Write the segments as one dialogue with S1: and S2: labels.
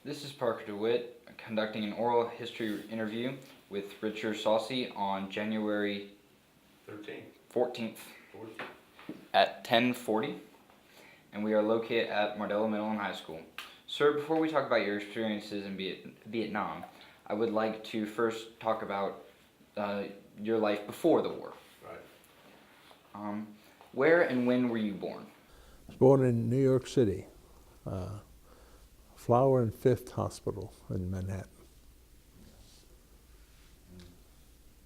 S1: This is Parker DeWitt conducting an oral history interview with Richard Sossi on January 14th at 10:40, and we are located at Mardello Middle and High School. Sir, before we talk about your experiences in Vietnam, I would like to first talk about your life before the war.
S2: Right.
S1: Where and when were you born?
S3: I was born in New York City, Flower and Fifth Hospital in Manhattan.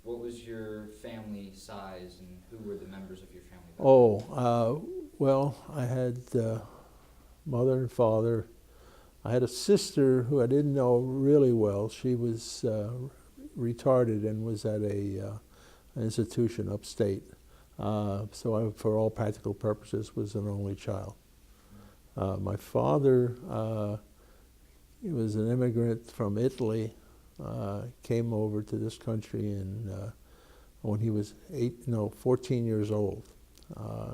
S1: What was your family size and who were the members of your family?
S3: Well, I had mother and father. I had a sister who I didn't know really well. She was retarded and was at an institution upstate. So I, for all practical purposes, was an only child. My father, he was an immigrant from Italy, came over to this country when he was 14 years old.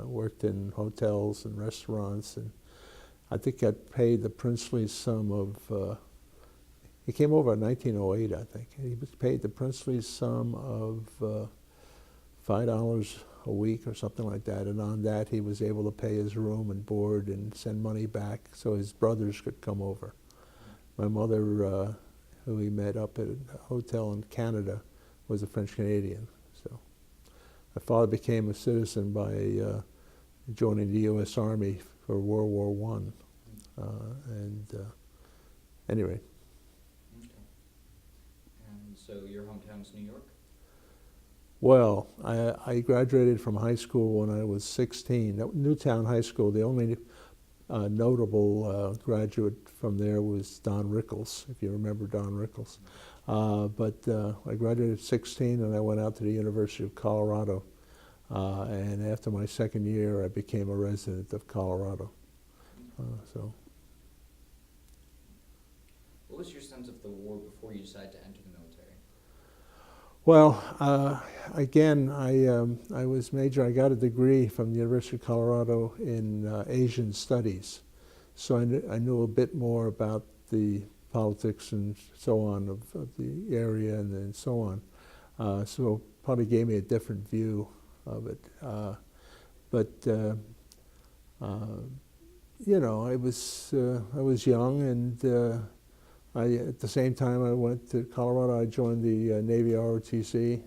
S3: Worked in hotels and restaurants, and I think got paid the princely sum of, he came over in 1908, I think. He was paid the princely sum of $5 a week or something like that, and on that he was able to pay his room and board and send money back so his brothers could come over. My mother, who he met up at a hotel in Canada, was a French Canadian. So my father became a citizen by joining the U.S. Army for World War I. Anyway.
S1: Okay. And so your hometown is New York?
S3: Well, I graduated from high school when I was 16. Newtown High School, the only notable graduate from there was Don Rickles, if you remember Don Rickles. But I graduated at 16 and I went out to the University of Colorado. And after my second year, I became a resident of Colorado.
S1: What was your sense of the war before you decided to enter the military?
S3: Well, again, I was I got a degree from the University of Colorado in Asian Studies. So I knew a bit more about the politics and so on of the area and so on. So probably gave me a different view of it. You know, I was young, and at the same time I went to Colorado, I joined the Navy ROTC,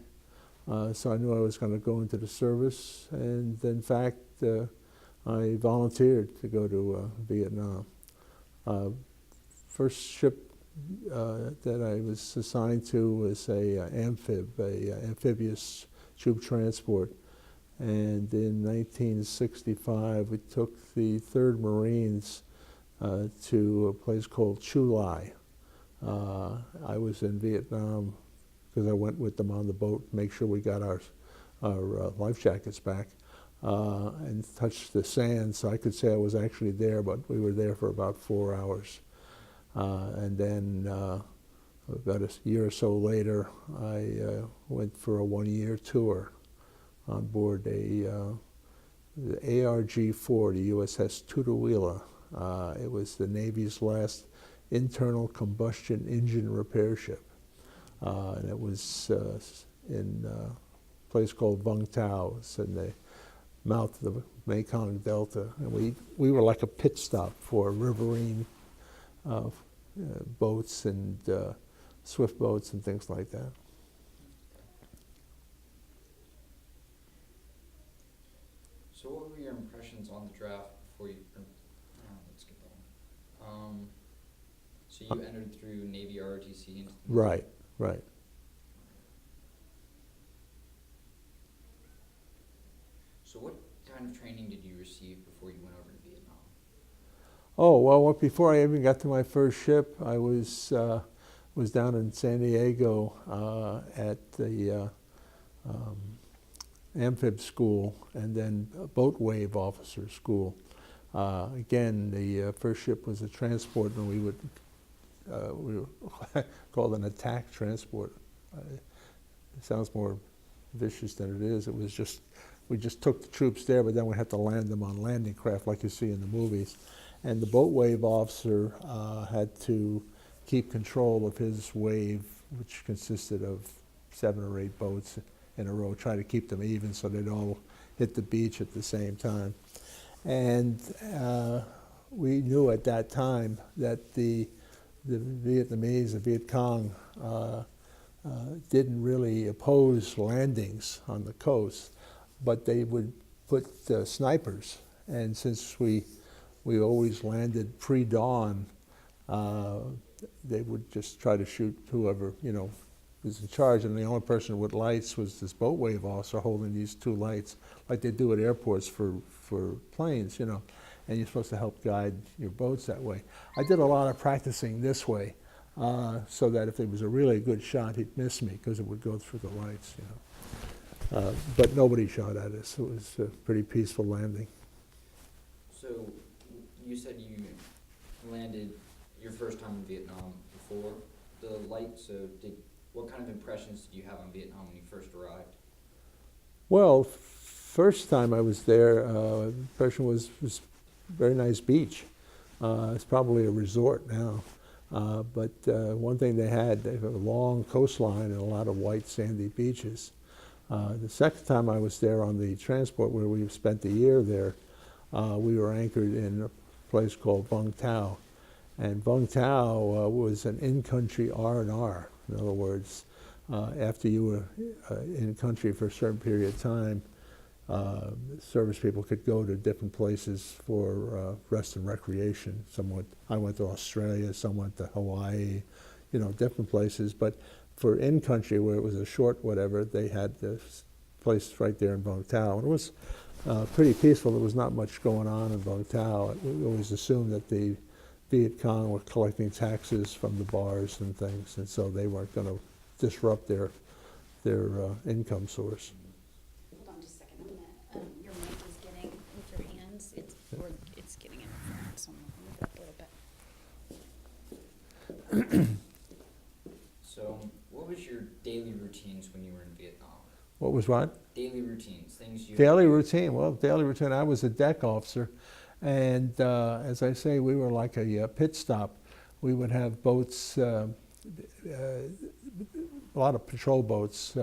S3: so I knew I was going to go into the service, and in fact I volunteered to go to Vietnam. First ship that I was assigned to was a amphibious troop transport, and in 1965 we took the 3rd Marines to a place called Chu Lai. I was in Vietnam because I went with them on the boat to make sure we got our life jackets back, and touched the sand, so I could say I was actually there, but we were there for about 4 hours. And then about a year or so later, I went for a 1-year tour on board the ARG-4, the USS Tutuila. It was the Navy's last internal combustion engine repair ship. And it was in a place called Vung Tau. It's in the mouth of the Mekong Delta. And we were like a pit stop for riverine boats and swift boats and things like that.
S1: So what were your impressions on the draft before you, let's get that one. So you entered through Navy ROTC into the
S3: Right, right.
S1: So what kind of training did you receive before you went over to Vietnam?
S3: Oh, well, before I even got to my first ship, I was down in San Diego at the amphib school and then boat wave officer school. Again, the first ship was a transport, and we were called an attack transport. It sounds more vicious than it is. It was just, we just took the troops there, but then we had to land them on landing craft like you see in the movies. And the boat wave officer had to keep control of his wave, which consisted of 7 or 8 boats in a row, try to keep them even so they'd all hit the beach at the same time. And we knew at that time that the Vietnamese, the Viet Cong, didn't really oppose landings on the coast, but they would put snipers. And since we always landed pre-dawn, they would just try to shoot whoever, was in charge. And the only person with lights was this boat wave officer holding these 2 lights, like they do at airports for planes, and you're supposed to help guide your boats that way. I did a lot of practicing this way, so that if there was a really good shot, he'd miss me because it would go through the lights, But nobody shot at us. It was a pretty peaceful landing.
S2: So you said you landed your first time in Vietnam before the light, so what kind of impressions did you have on Vietnam when you first arrived?
S3: Well, first time I was there, the impression was very nice beach. It's probably a resort now. But one thing they had a long coastline and a lot of white sandy beaches. The second time I was there on the transport, where we spent the year there, we were anchored in a place called Vung Tau. And Vung Tau was an in-country R&R. In other words, after you were in country for a certain period of time, service people could go to different places for rest and recreation. I went to Australia, some went to Hawaii, different places. But for in-country, where it was a short whatever, they had this place right there in Vung Tau. And it was pretty peaceful. There was not much going on in Vung Tau. We always assumed that the Viet Cong were collecting taxes from the bars and things, and so they weren't going to disrupt their income source.
S4: Hold on just a second. Your mic is getting with your hands. It's getting interference. So I'm gonna move it up a little bit.
S2: So what was your daily routines when you were in Vietnam?
S3: What was what?
S2: Daily routines, things you...
S3: Daily routine. Well, daily routine. I was a deck officer, and as I say, we were like a pit stop. We would have boats, a lot of patrol boats,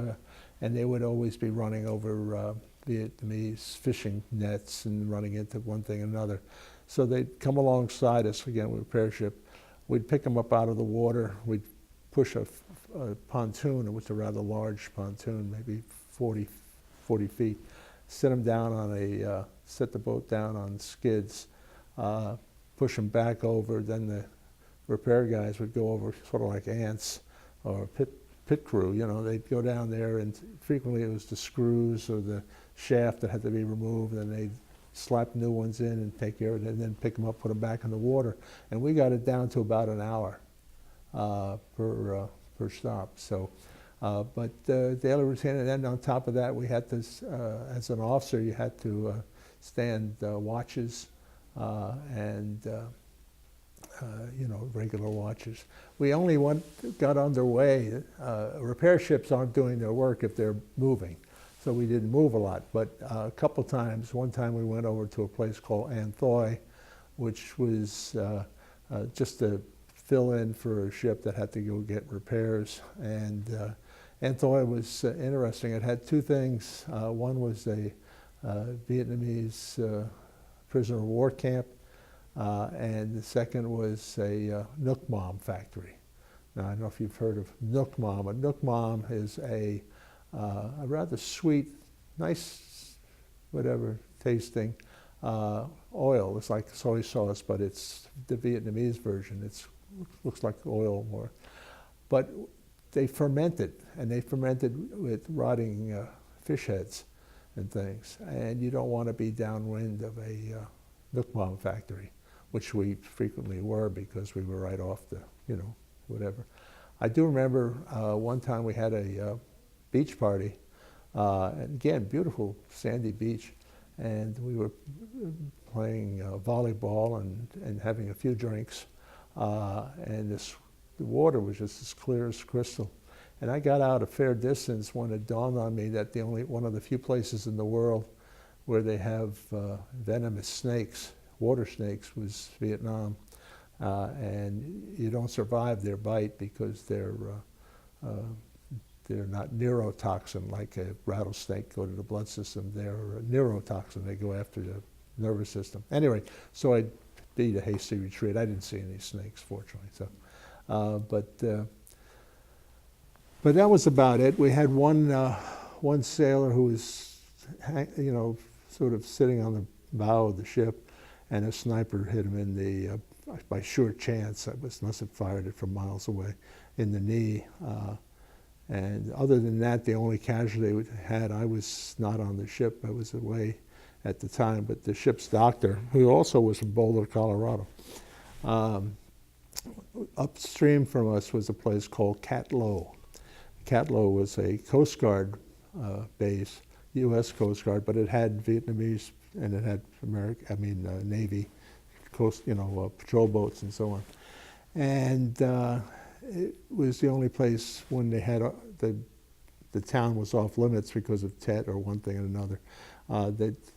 S3: and they would always be running over Vietnamese fishing nets and running into one thing and another. So they'd come alongside us, again, with a repair ship. We'd pick them up out of the water. We'd push a pontoon. It was a rather large pontoon, maybe 40 feet. Set them down on set the boat down on skids, push them back over. Then the repair guys would go over sort of like ants, or pit crew, they'd go down there, and frequently it was the screws or the shaft that had to be removed, and they'd slap new ones in and take care of it, and then pick them up, put them back in the water. And we got it down to about an hour per stop. So, but daily routine, and then on top of that, we had to, as an officer, you had to stand watches and regular watches. We only got underway. Repair ships aren't doing their work if they're moving, so we didn't move a lot. But a couple times, one time we went over to a place called An Thoi, which was just to fill in for a ship that had to go get repairs. And An Thoi was interesting. It had 2 things. One was a Vietnamese prisoner of war camp, and the second was a Nook Mom factory. Now, I don't know if you've heard of Nook Mom. A Nook Mom is a rather sweet, nice, whatever tasting oil. It's like soy sauce, but it's the Vietnamese version. It looks like oil more. But they fermented, and they fermented with rotting fish heads and things. And you don't want to be downwind of a Nook Mom factory, which we frequently were because we were right off the, whatever. I do remember one time we had a beach party, and again, beautiful sandy beach, and we were playing volleyball and having a few drinks, and the water was just as clear as crystal. And I got out a fair distance when it dawned on me that one of the few places in the world where they have venomous snakes, water snakes, was Vietnam. and you don't survive their bite because they're not neurotoxin like a rattlesnake go to the blood system. They're a neurotoxin. They go after the nervous system. Anyway, so I did a hasty retreat. I didn't see any snakes, fortunately. So, but that was about it. We had one sailor who was, sort of sitting on the bow of the ship, and a sniper hit him in the, by sheer chance, must have fired it from miles away, in the knee. And other than that, the only casualty we had, I was not on the ship. I was away at the time, but the ship's doctor, who also was from Boulder, Colorado. Upstream from us was a place called Catlow. Catlow was a Coast Guard base, U.S. Coast Guard, but it had Vietnamese and it had Navy, patrol boats and so on. And it was the only place when they had the town was off limits because of Tet or one thing and another.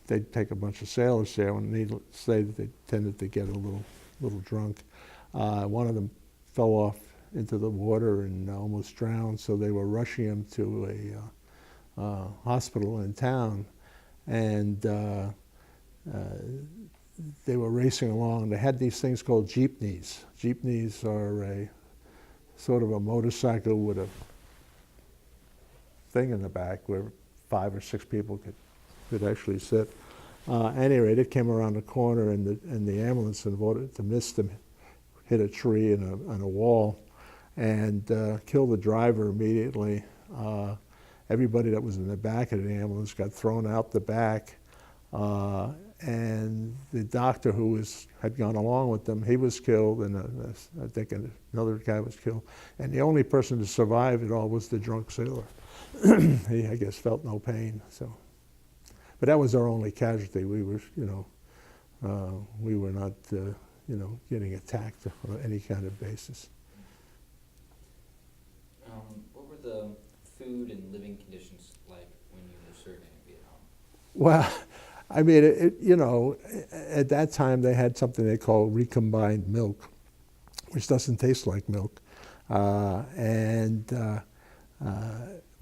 S3: They'd take a bunch of sailors there, and needless to say that they tended to get a little drunk. One of them fell off into the water and almost drowned, so they were rushing him to a hospital in town, and they were racing along. They had these things called jeepneys. Jeepneys are a sort of a motorcycle with a thing in the back where 5 or 6 people could actually sit. At any rate, it came around the corner, and the ambulance involved to miss them, hit a tree and a wall, and killed the driver immediately. Everybody that was in the back of the ambulance got thrown out the back, and the doctor who had gone along with them, he was killed, and I think another guy was killed. And the only person to survive it all was the drunk sailor. He, I guess, felt no pain. So, but that was our only casualty. We were, we were not, getting attacked on any kind of basis.
S2: What were the food and living conditions like when you were serving in Vietnam?
S3: Well, I mean, at that time they had something they call recombined milk, which doesn't taste like milk.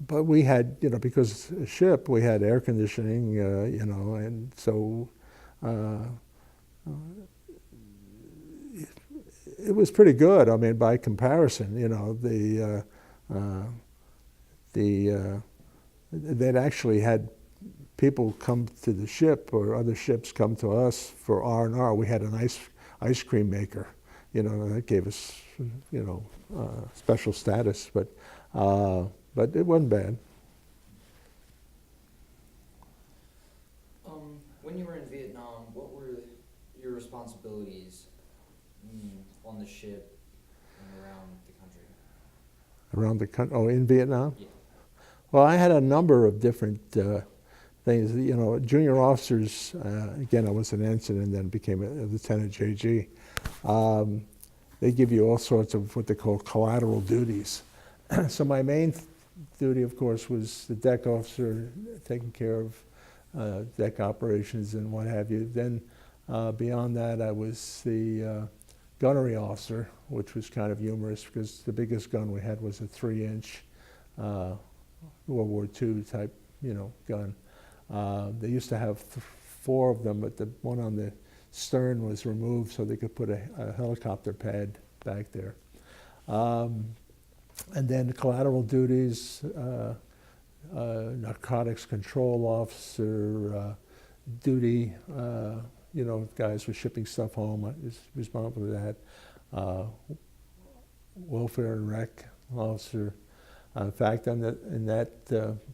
S3: But we had, because a ship, we had air conditioning, and so it was pretty good. I mean, by comparison, they'd actually had people come to the ship, or other ships come to us for R&R. We had an ice cream maker, that gave us, special status, but it wasn't bad.
S2: When you were in Vietnam, what were your responsibilities on the ship and around the country?
S3: Around the country? Oh, in Vietnam?
S2: Yeah.
S3: Well, I had a number of different things. Junior officers, again, I was an ensign and then became a lieutenant JG. They give you all sorts of what they call collateral duties. So my main duty, of course, was the deck officer, taking care of deck operations and what have you. Then beyond that, I was the gunnery officer, which was kind of humorous because the biggest gun we had was a 3-inch World War II type, gun. They used to have 4 of them, but the one on the stern was removed so they could put a helicopter pad back there. And then the collateral duties, narcotics control officer duty, guys were shipping stuff home. I was responsible for that. Welfare and rec officer. In fact, in that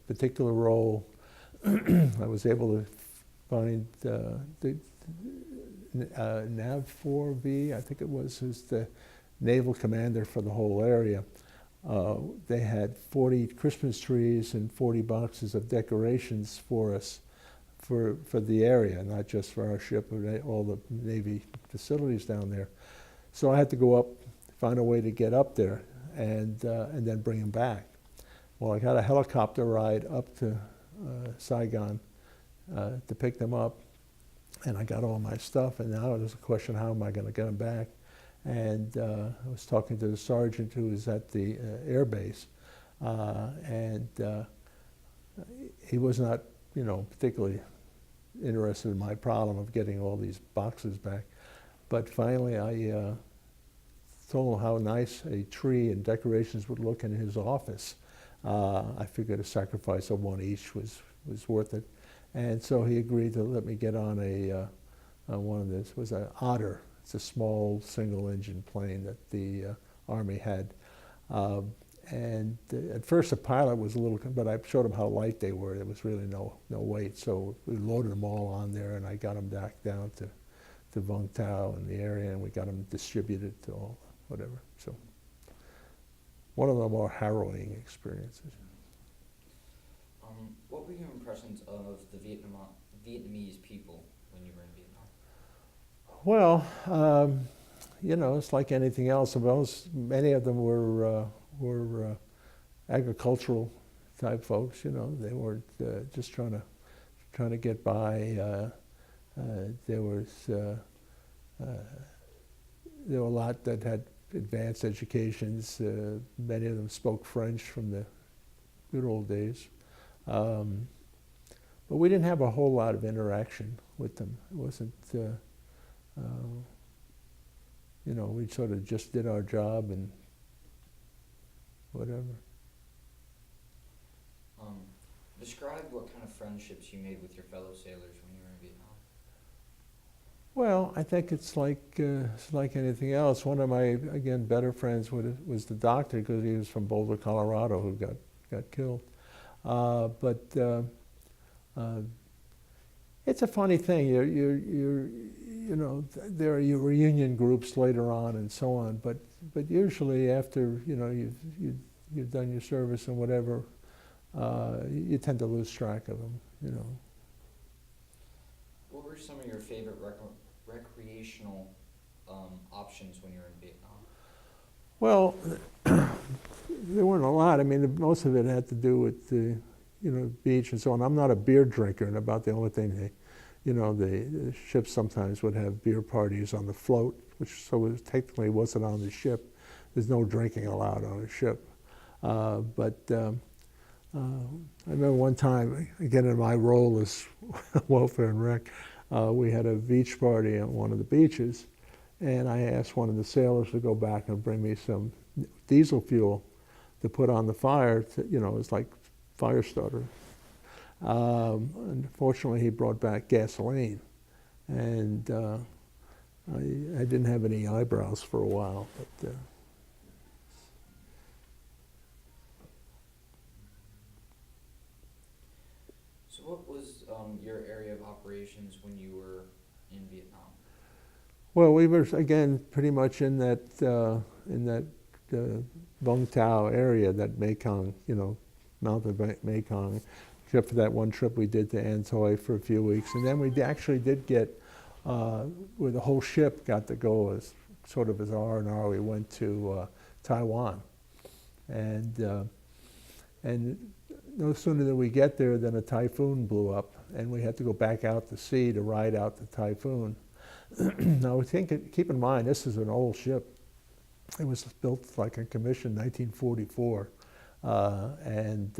S3: particular role, I was able to find the NAV-4V, I think it was, who's the naval commander for the whole area. They had 40 Christmas trees and 40 boxes of decorations for us for the area, not just for our ship, but all the Navy facilities down there. So I had to go up, find a way to get up there, and then bring them back. Well, I got a helicopter ride up to Saigon to pick them up, and I got all my stuff, and now there's a question, how am I going to get them back? And I was talking to the sergeant who was at the air base, and he was not, particularly interested in my problem of getting all these boxes back. But finally, I told him how nice a tree and decorations would look in his office. I figured a sacrifice of one each was worth it. And so he agreed to let me get on one of this. It was an Otter. It's a small single-engine plane that the Army had. And at first the pilot was a little, but I showed him how light they were. There was really no weight. So we loaded them all on there, and I got them back down to Vung Tau in the area, and we got them distributed to all, whatever. So one of the more harrowing experiences.
S2: What were your impressions of the Vietnamese people when you were in Vietnam?
S3: Well, it's like anything else. Many of them were agricultural type folks. They weren't just trying to get by. There were a lot that had advanced educations. Many of them spoke French from the good old days. But we didn't have a whole lot of interaction with them. It wasn't, we sort of just did our job and whatever.
S2: Describe what kind of friendships you made with your fellow sailors when you were in Vietnam.
S3: Well, I think it's like anything else. One of my, again, better friends was the doctor, because he was from Boulder, Colorado, who got killed. But it's a funny thing. There are your reunion groups later on and so on. But usually after you've done your service and whatever, you tend to lose track of them.
S2: What were some of your favorite recreational options when you were in Vietnam?
S3: Well, there weren't a lot. I mean, most of it had to do with the, beach and so on. I'm not a beer drinker, and about the only thing the ships sometimes would have beer parties on the float, which technically wasn't on the ship. There's no drinking allowed on a ship. But I remember one time, again in my role as welfare and rec, we had a beach party on one of the beaches, and I asked one of the sailors to go back and bring me some diesel fuel to put on the fire. It's like fire starter. Unfortunately, he brought back gasoline, and I didn't have any eyebrows for a while. But
S2: So what was your area of operations when you were in Vietnam?
S3: well, we were again pretty much in that Vung Tau area, that Mekong, mouth of Mekong, except for that one trip we did to Antoy for a few weeks. And then we actually did get, where the whole ship got to go as sort of as R&R, we went to Taiwan. And no sooner did we get there than a typhoon blew up, and we had to go back out to sea to ride out the typhoon. Now, keep in mind, this is an old ship. It was built like a commission 1944, and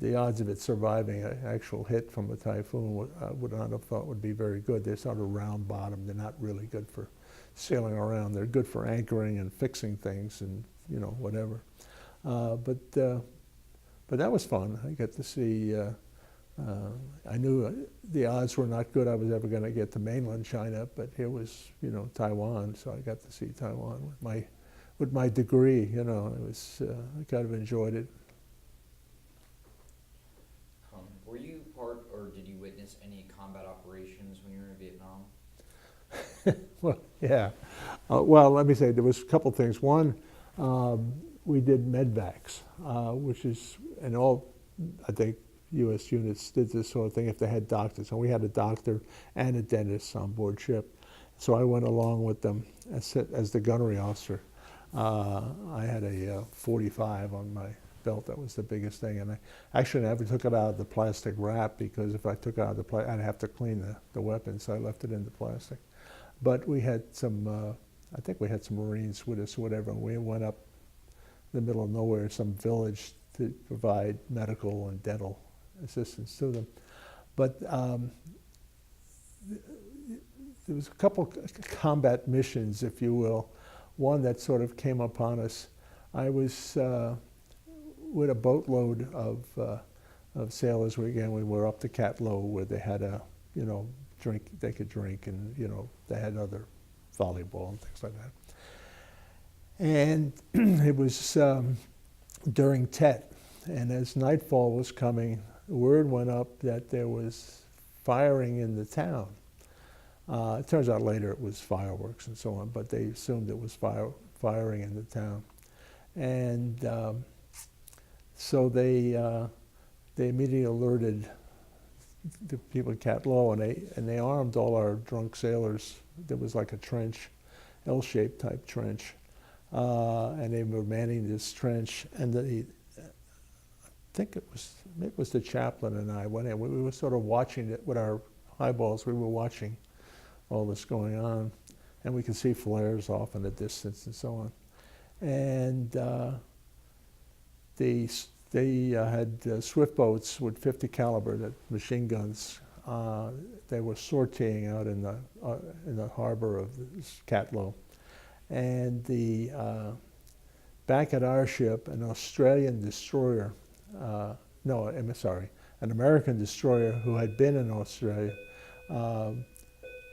S3: the odds of it surviving an actual hit from a typhoon would not have thought would be very good. They're sort of round bottom. They're not really good for sailing around. They're good for anchoring and fixing things and whatever. But that was fun. I got to see. I knew the odds were not good I was ever going to get to mainland China, but here was Taiwan, so I got to see Taiwan with my degree. It was I kind of enjoyed it.
S2: Were you part, or did you witness any combat operations when you were in Vietnam?
S3: Well, yeah. Well, let me say, there was a couple things. One, we did medvacs, which is, and all, I think, U.S. units did this sort of thing if they had doctors. And we had a doctor and a dentist on board ship. So I went along with them as the gunnery officer. I had a 45 on my belt. That was the biggest thing. And I actually never took it out of the plastic wrap, because if I took it out of the plastic, I'd have to clean the weapon, so I left it in the plastic. But we had some, I think we had some Marines with us or whatever, and we went up in the middle of nowhere, some village, to provide medical and dental assistance to them. But there was a couple combat missions, if you will. One that sort of came upon us. I was with a boatload of sailors. We were up to Cat Low, where they had a, drink, they could drink, and they had other volleyball and things like that. And it was during Tet, and as nightfall was coming, word went up that there was firing in the town. It turns out later it was fireworks and so on, but they assumed it was firing in the town. And so they immediately alerted the people at Cat Low, and they armed all our drunk sailors. There was like a trench, L-shaped type trench, and they were manning this trench. And I think it was the chaplain and I went in. We were sort of watching it with our eyeballs. We were watching all this going on, and we could see flares off in the distance and so on. And they had swift boats with 50 caliber, that machine guns. They were sortying out in the harbor of Cat Low, and back at our ship, an Australian destroyer. No, I'm sorry, an American destroyer who had been in Australia,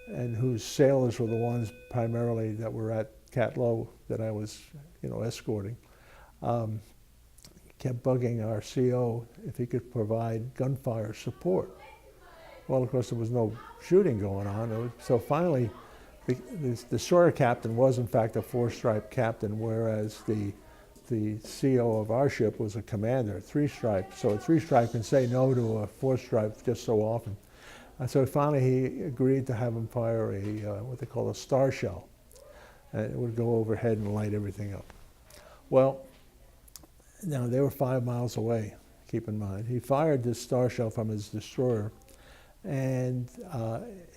S3: and whose sailors were the ones primarily that were at Cat Low that I was, escorting. Kept bugging our CO if he could provide gunfire support. Well, of course, there was no shooting going on. So finally, the destroyer captain was, in fact, a four-stripe captain, whereas the CO of our ship was a commander, three-stripe. So a three-stripe can say no to a four-stripe just so often. And so finally, he agreed to have him fire what they call a star shell. And it would go overhead and light everything up. Well, now, they were 5 miles away, keep in mind. He fired this star shell from his destroyer, and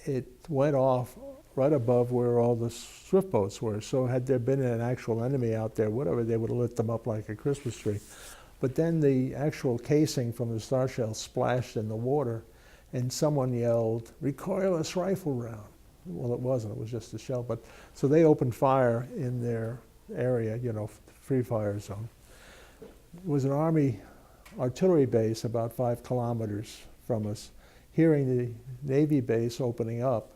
S3: it went off right above where all the swift boats were. So had there been an actual enemy out there, whatever, they would have lit them up like a Christmas tree. But then the actual casing from the star shell splashed in the water, and someone yelled, "Recoilless rifle round." Well, it wasn't, it was just a shell. But so they opened fire in their area, free fire zone. It was an Army artillery base about 5 kilometers from us. Hearing the Navy base opening up,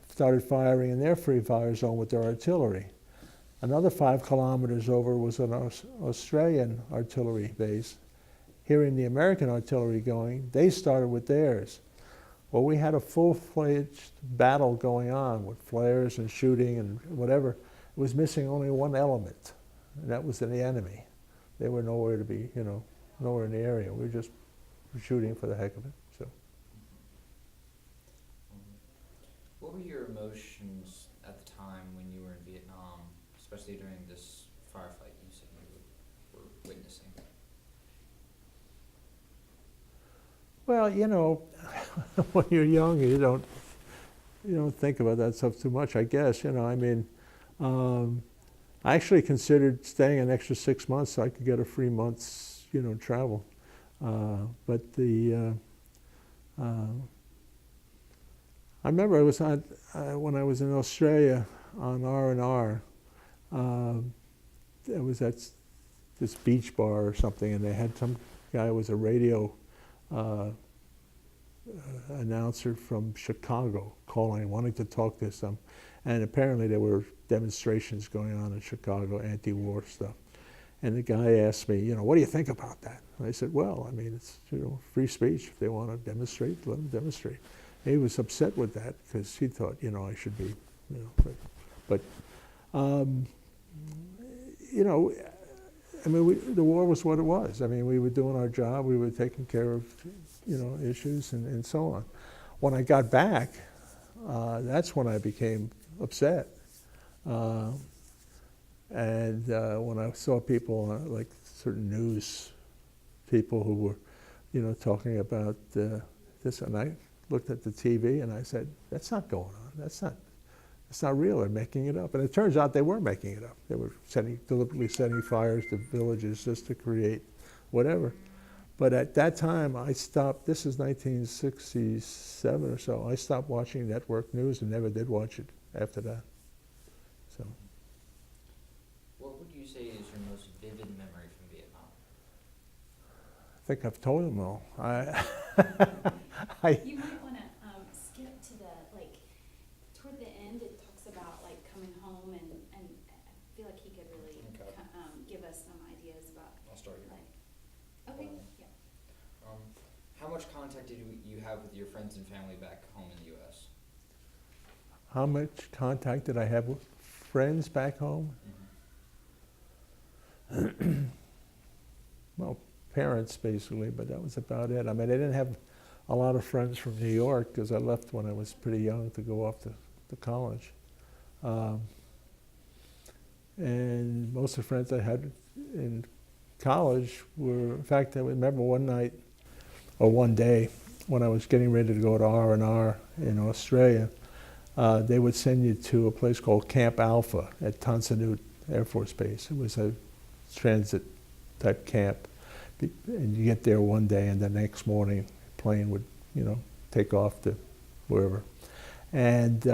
S3: started firing in their free fire zone with their artillery. Another 5 kilometers over was an Australian artillery base. Hearing the American artillery going, they started with theirs. Well, we had a full-fledged battle going on with flares and shooting and whatever. It was missing only one element, and that was the enemy. They were nowhere to be, nowhere in the area. We were just shooting for the heck of it. So,
S2: what were your emotions at the time when you were in Vietnam, especially during this firefight you said you were witnessing?
S3: well, when you're young, you don't think about that stuff too much, I guess. I actually considered staying an extra 6 months so I could get a free month's, travel. But I remember when I was in Australia on R&R, I was at this beach bar or something, and they had some guy who was a radio announcer from Chicago calling, wanting to talk to some. And apparently there were demonstrations going on in Chicago, anti-war stuff. And the guy asked me, what do you think about that? And I said, well, it's free speech. If they want to demonstrate, let them demonstrate. And he was upset with that because he thought, I should be, but the war was what it was. We were doing our job. We were taking care of, issues and so on. When I got back, that's when I became upset. And when I saw people, like certain news people who were, talking about this, and I looked at the TV and I said, that's not going on. That's it's not real, they're making it up. And it turns out they were making it up. They were deliberately setting fires to villages just to create whatever. But at that time, I stopped, this is 1967 or so, I stopped watching network news and never did watch it after that. So,
S2: What would you say is your most vivid memory from Vietnam?
S3: I think I've told them all. I
S4: You might wanna, skip to the, like, toward the end, it talks about, like, coming home and I feel like he could really,
S2: Okay.
S4: Give us some ideas about,
S2: I'll start here.
S4: like, okay,
S2: Um,
S4: yeah.
S2: How much contact did you have with your friends and family back home in the U.S.?
S3: How much contact did I have with friends back home? Well, parents basically, but that was about it. I mean, I didn't have a lot of friends from New York because I left when I was pretty young to go off to college. And most of the friends I had in college were, in fact, I remember one night or one day when I was getting ready to go to R&R in Australia, they would send you to a place called Camp Alpha at Tonsanut Air Force Base. It was a transit type camp. And you get there one day and the next morning, the plane would, take off to wherever. And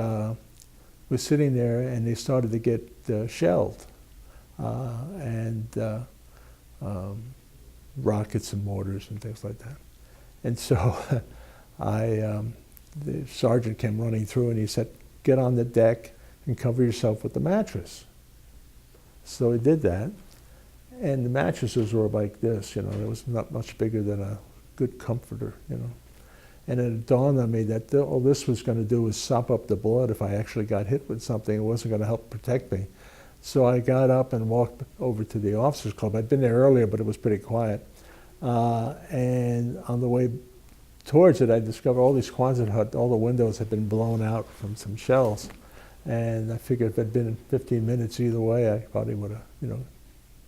S3: we're sitting there and they started to get shelled. Rockets and mortars and things like that. And so the sergeant came running through and he said, get on the deck and cover yourself with the mattress. So he did that. And the mattresses were like this, it was not much bigger than a good comforter, And it dawned on me that all this was going to do was sop up the blood if I actually got hit with something. It wasn't going to help protect me. So I got up and walked over to the officers' club. I'd been there earlier, but it was pretty quiet. And on the way towards it, I discovered all these Quonset hut, all the windows had been blown out from some shells. And I figured if I'd been in 15 minutes either way, I probably would have,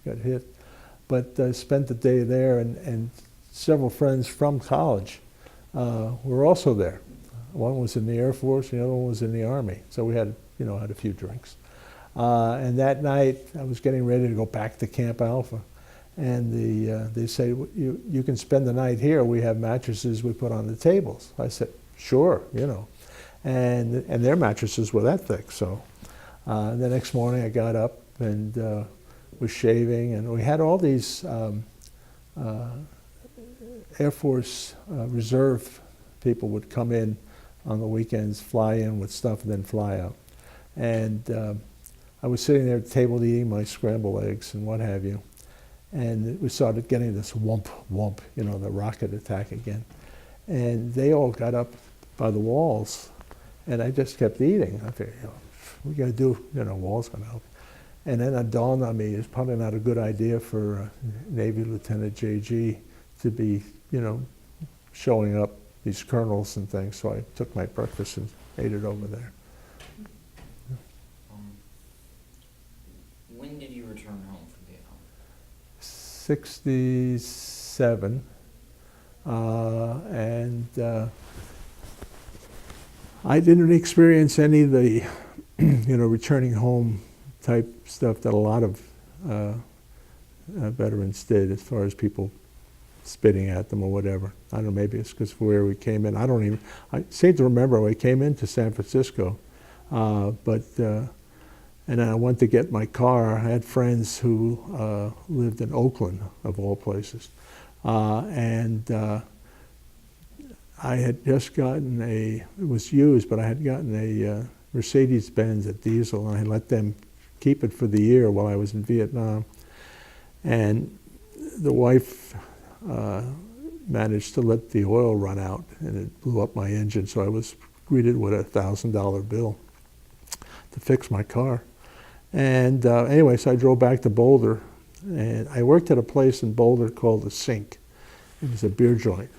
S3: got hit. But I spent the day there, and several friends from college were also there. One was in the Air Force, the other one was in the Army. So we had, had a few drinks. And that night, I was getting ready to go back to Camp Alpha. And they say, you can spend the night here. We have mattresses we put on the tables. I said, sure, And their mattresses were that thick. So the next morning I got up and was shaving. And we had all these Air Force Reserve people would come in on the weekends, fly in with stuff, and then fly out. And I was sitting there at the table eating my scrambled eggs and what have you. And we started getting this whump, whump, the rocket attack again. And they all got up by the walls, and I just kept eating. I figured, we got to do, walls going to help. And then it dawned on me, it's probably not a good idea for Navy Lieutenant J.G. to be, showing up these colonels and things. So I took my breakfast and ate it over there.
S2: When did you return home from Vietnam?
S3: 67, and I didn't experience any of the, returning home type stuff that a lot of veterans did, as far as people spitting at them or whatever. I don't know, maybe it's because of where we came in. I seem to remember we came into San Francisco, and I went to get my car. I had friends who lived in Oakland, of all places. And I had just gotten it was used, but I had gotten a Mercedes-Benz, a diesel, and I let them keep it for the year while I was in Vietnam. And the wife managed to let the oil run out, and it blew up my engine, so I was greeted with a $1,000 bill to fix my car. And anyway, so I drove back to Boulder, and I worked at a place in Boulder called The Sink. It was a beer joint.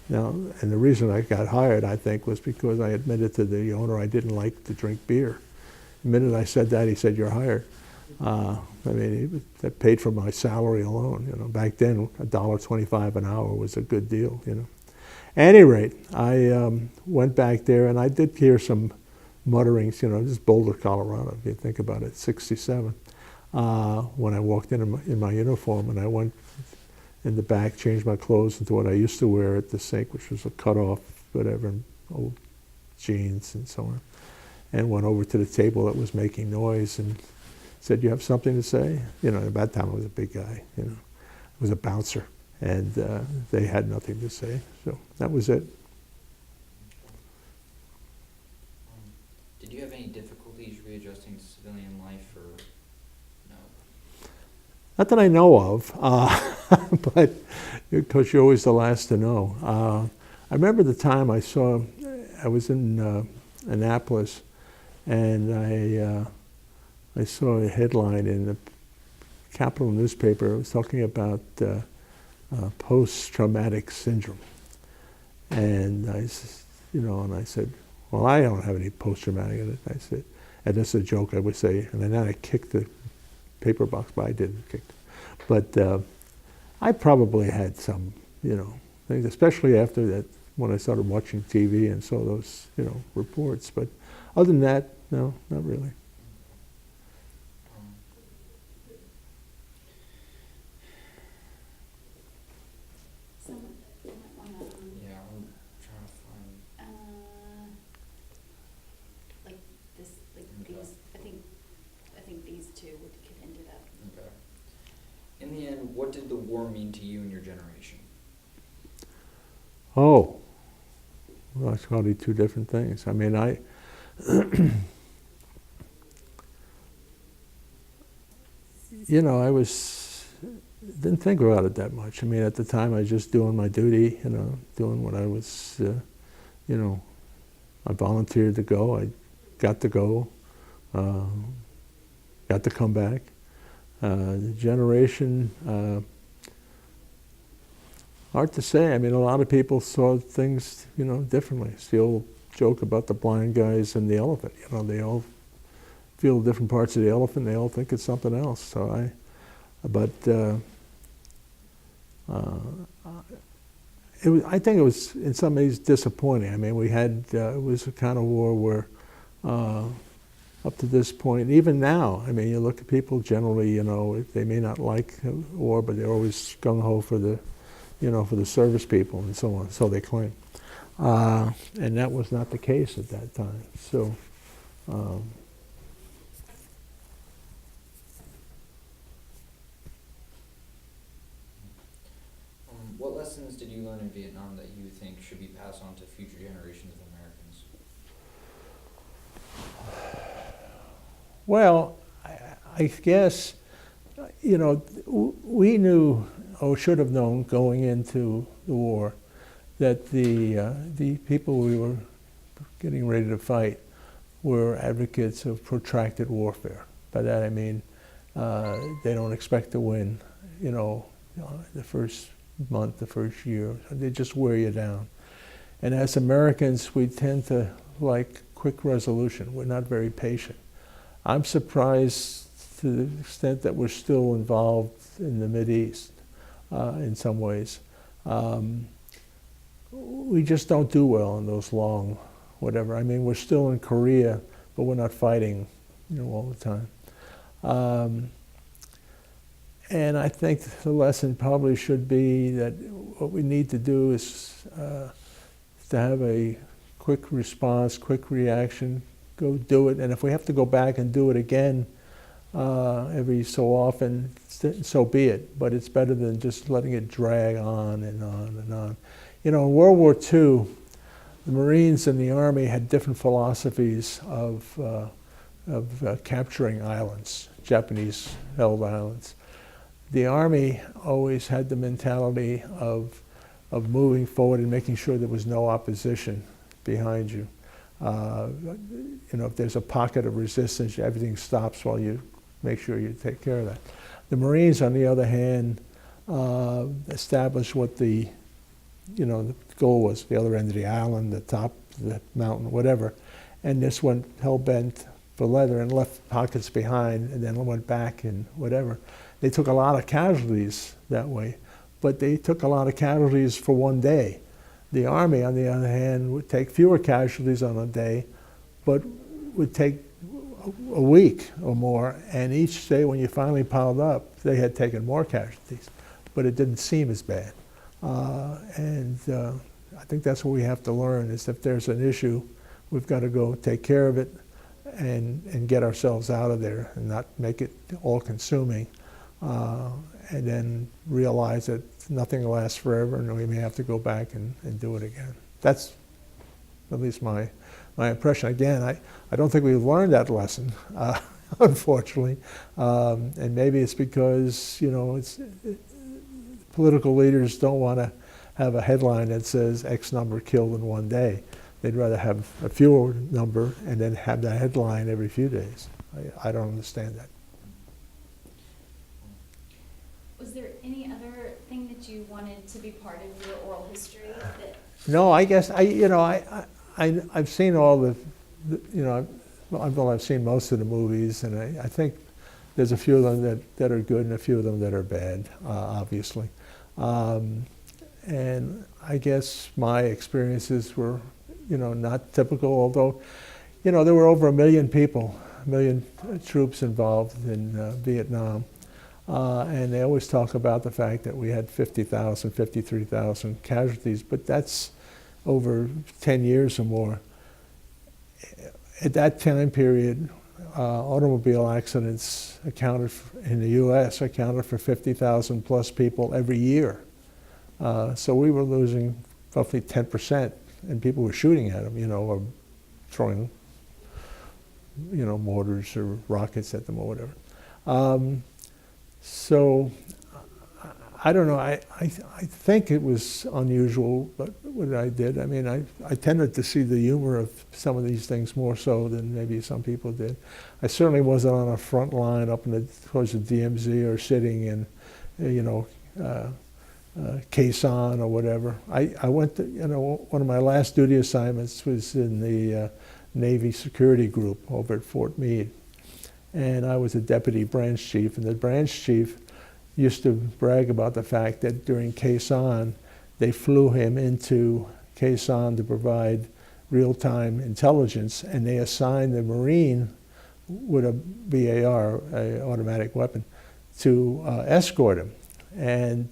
S3: Now, and the reason I got hired, I think, was because I admitted to the owner I didn't like to drink beer. The minute I said that, he said, "You're hired." That paid for my salary alone. Back then, $1.25 an hour was a good deal. At any rate, I went back there, and I did hear some mutterings, you know, this is Boulder, Colorado, if you think about it, 67. When I walked in my uniform, and I went in the back, changed my clothes into what I used to wear at the sink, which was a cut-off, whatever, old jeans and so on, and went over to the table that was making noise and said, "You have something to say?" You know, at that time I was a big guy, you know. I was a bouncer, and they had nothing to say, so that was it.
S2: Did you have any difficulties readjusting to civilian life, or no?
S3: Not that I know of, but because you're always the last to know. I remember the time I was in Annapolis, and I saw a headline in the Capital newspaper. It was talking about post-traumatic syndrome, and I said, "Well, I don't have any post-traumatic." I said, and this is a joke I would say, and then I kicked the paper box, but I didn't kick it. But I probably had some, you know, things, especially after that, when I started watching TV and saw those, you know, reports. But other than that, no, not really.
S4: Someone might wanna,
S2: Yeah, I'm trying to find.
S4: like this, like
S2: Okay.
S4: these, I think these two could end it up.
S2: Okay. In the end, what did the war mean to you and your generation?
S3: Oh, well, that's probably two different things. I mean, you know, didn't think about it that much. I mean, at the time, I was just doing my duty, you know, doing what I was, you know, I volunteered to go. I got to go, got to come back. The generation, hard to say. I mean, a lot of people saw things, you know, differently. It's the old joke about the blind guys and the elephant. You know, they all feel different parts of the elephant. They all think it's something else. So I think it was in some ways disappointing. I mean, we had it was a kind of war where up to this point, even now, I mean, you look at people generally, you know, they may not like war, but they're always gung ho for the, you know, for the service people and so on. So they claim, and that was not the case at that time. So.
S2: What lessons did you learn in Vietnam that you think should be passed on to future generations of Americans?
S3: Well, I guess, you know, we knew, or should have known, going into the war, that the people we were getting ready to fight were advocates of protracted warfare. By that I mean, they don't expect to win, you know, the first month, the first year. They just wear you down. And as Americans, we tend to like quick resolution. We're not very patient. I'm surprised to the extent that we're still involved in the Mideast in some ways. We just don't do well in those long, whatever. I mean, we're still in Korea, but we're not fighting, you know, all the time. And I think the lesson probably should be that what we need to do is to have a quick response, quick reaction, go do it. And if we have to go back and do it again every so often, so be it. But it's better than just letting it drag on and on and on. You know, in World War II, the Marines and the Army had different philosophies of capturing islands, Japanese-held islands. The Army always had the mentality of moving forward and making sure there was no opposition behind you. You know, if there's a pocket of resistance, everything stops while you make sure you take care of that. The Marines, on the other hand, established what the goal was, the other end of the island, the top of the mountain, whatever. And this went hell-bent for leather and left pockets behind, and then went back and whatever. They took a lot of casualties that way, but they took a lot of casualties for one day. The Army, on the other hand, would take fewer casualties on a day, but would take a week or more, and each day when you finally piled up, they had taken more casualties, but it didn't seem as bad. I think that's what we have to learn, is if there's an issue, we've got to go take care of it and get ourselves out of there and not make it all-consuming, and then realize that nothing lasts forever and we may have to go back and do it again. That's at least my impression. Again, I don't think we've learned that lesson, unfortunately, and maybe it's because, you know, political leaders don't want to have a headline that says X number killed in one day. They'd rather have a fewer number and then have that headline every few days. I don't understand that.
S4: Was there any other thing that you wanted to be part of your oral history that?
S3: No, I guess I've seen all the you know, I've seen most of the movies, and I think there's a few of them that are good and a few of them that are bad, obviously. And I guess my experiences were, you know, not typical, although, you know, there were over 1 million people, 1 million troops involved in Vietnam. And they always talk about the fact that we had 50,000, 53,000 casualties, but that's over 10 years or more. At that time period, automobile accidents in the U.S. accounted for 50,000 plus people every year. So we were losing roughly 10%, and people were shooting at them, you know, or throwing, you know, mortars or rockets at them or whatever. So I don't know. I think it was unusual, but what I did. I mean, I tended to see the humor of some of these things more so than maybe some people did. I certainly wasn't on a front line up towards the DMZ or sitting in, you know, Khe Sanh or whatever. I went to, you know, one of my last duty assignments was in the Navy Security Group over at Fort Meade. And I was a deputy branch chief, and the branch chief used to brag about the fact that during Khe Sanh, they flew him into Khe Sanh to provide real-time intelligence, and they assigned the Marine with a BAR, a automatic weapon, to escort him. And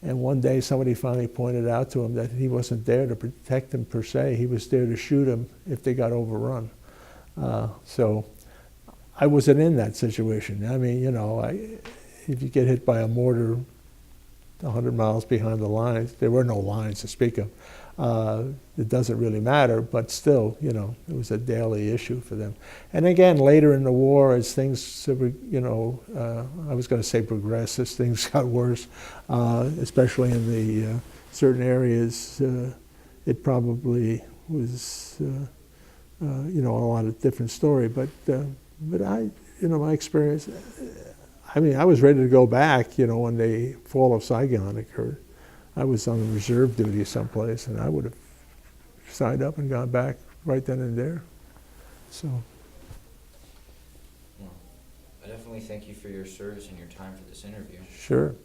S3: one day somebody finally pointed out to him that he wasn't there to protect him per se, he was there to shoot him if they got overrun. So I wasn't in that situation. I mean, you know, if you get hit by a mortar 100 miles behind the lines, there were no lines to speak of. It doesn't really matter, but still, you know, it was a daily issue for them. And again, later in the war, as things, you know, I was going to say progress, as things got worse, especially in the certain areas, it probably was, you know, a lot of different story. But I, you know, my experience, I mean, I was ready to go back, you know, when the fall of Saigon occurred. I was on reserve duty someplace, and I would have signed up and gone back right then and there. So.
S2: Well, I definitely thank you for your service and your time for this interview.
S3: Sure.